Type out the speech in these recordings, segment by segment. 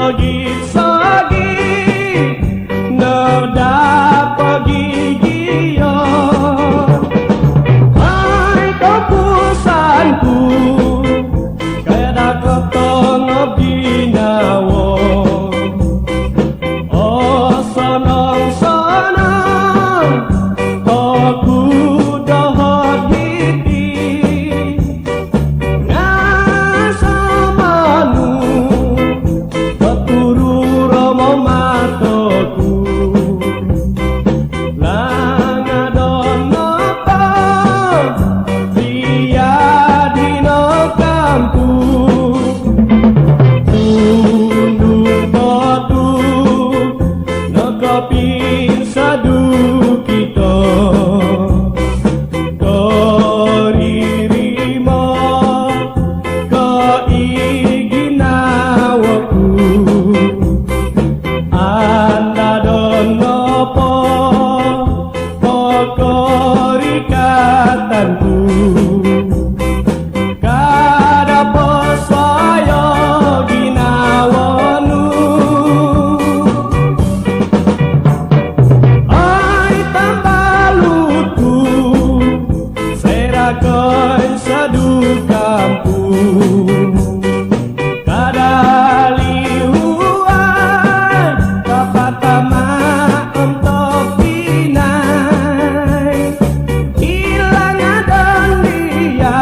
Sogit-sogit nada pagigio. Hai kapusanku kada kotong binawo. Oh sonong-sonong aku dohot hiti ngasamanu keturu romo matoku langadon nopo dia dino kampung tunduk bodu nekopin sadu kita koririmo keiginawaku anda don nopo pokorikatanku kada poswayo ginawonu. Ai tambalutu serakoy sadu kampung kada lihuan kapatama untuk pinai ilang adon dia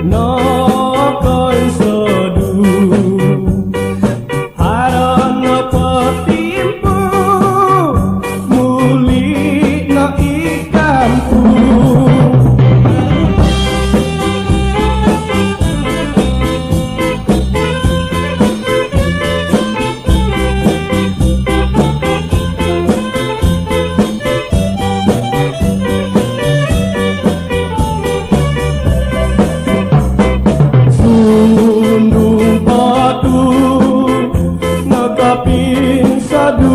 no koy sodu haron no potimpu muli no ikampu. Sundung patu nekapin sadu